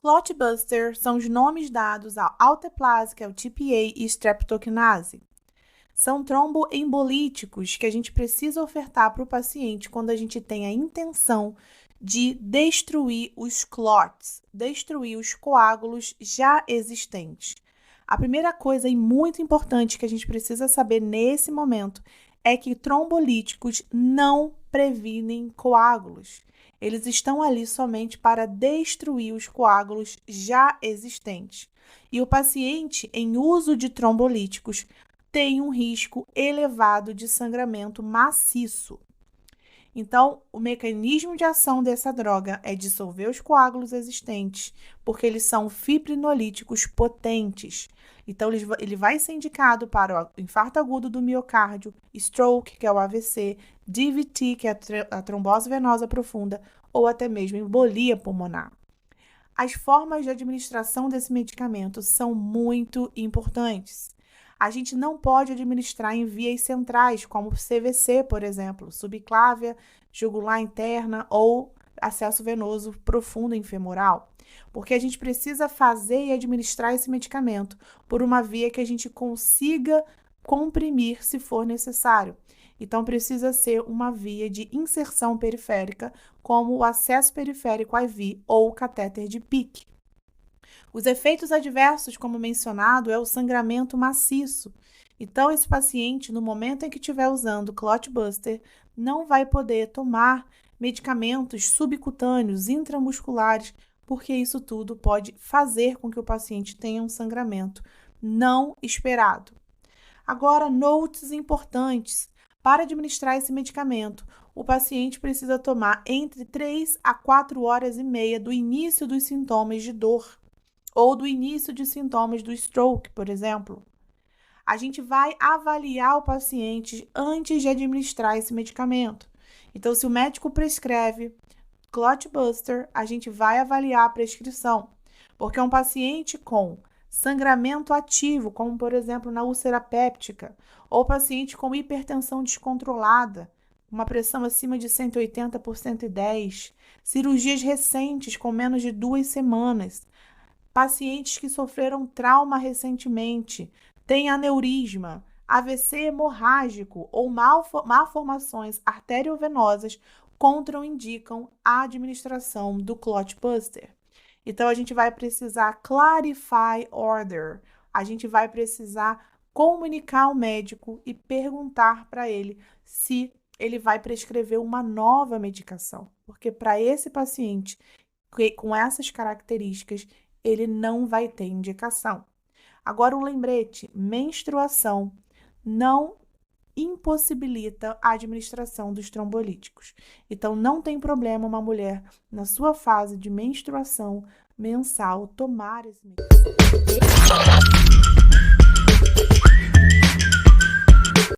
Clotbuster são os nomes dados ao alteplase, que é o TPA, e streptokinase. São tromboembolíticos que a gente precisa ofertar para o paciente quando a gente tem a intenção de destruir os clots, destruir os coágulos já existentes. A primeira coisa e muito importante que a gente precisa saber nesse momento é que trombolíticos não previnem coágulos. Eles estão ali somente para destruir os coágulos já existentes. E o paciente em uso de trombolíticos tem um risco elevado de sangramento maciço. Então, o mecanismo de ação dessa droga é dissolver os coágulos existentes, porque eles são fibrinolíticos potentes. Então, ele vai ser indicado para o infarto agudo do miocárdio, stroke, que é o AVC, DVT, que é a trombose venosa profunda, ou até mesmo embolia pulmonar. As formas de administração desse medicamento são muito importantes. A gente não pode administrar em vias centrais, como CVC, por exemplo, subclávia, jugular interna ou acesso venoso profundo em femoral, porque a gente precisa fazer e administrar esse medicamento por uma via que a gente consiga comprimir se for necessário. Então, precisa ser uma via de inserção periférica, como o acesso periférico IV ou o catéter de PICC. Os efeitos adversos, como mencionado, é o sangramento maciço. Então, esse paciente, no momento em que estiver usando Clotbuster, não vai poder tomar medicamentos subcutâneos, intramusculares, porque isso tudo pode fazer com que o paciente tenha um sangramento não esperado. Agora, notes importantes. Para administrar esse medicamento, o paciente precisa tomar entre 3 a 4 horas e meia do início dos sintomas de dor, ou do início de sintomas do stroke, por exemplo. A gente vai avaliar o paciente antes de administrar esse medicamento. Então, se o médico prescreve Clotbuster, a gente vai avaliar a prescrição, porque um paciente com sangramento ativo, como por exemplo na úlcera péptica, ou paciente com hipertensão descontrolada, uma pressão acima de 180 por 110, cirurgias recentes com menos de 2 semanas, pacientes que sofreram trauma recentemente, têm aneurisma, AVC hemorrágico ou malformações arteriovenosas contraindicam a administração do Clotbuster. Então, a gente vai precisar clarify order, a gente vai precisar comunicar ao médico e perguntar para ele se ele vai prescrever uma nova medicação, porque para esse paciente com essas características, ele não vai ter indicação. Agora, um lembrete: menstruação não impossibilita a administração dos trombolíticos. Então, não tem problema uma mulher, na sua fase de menstruação mensal, tomar esse medicamento.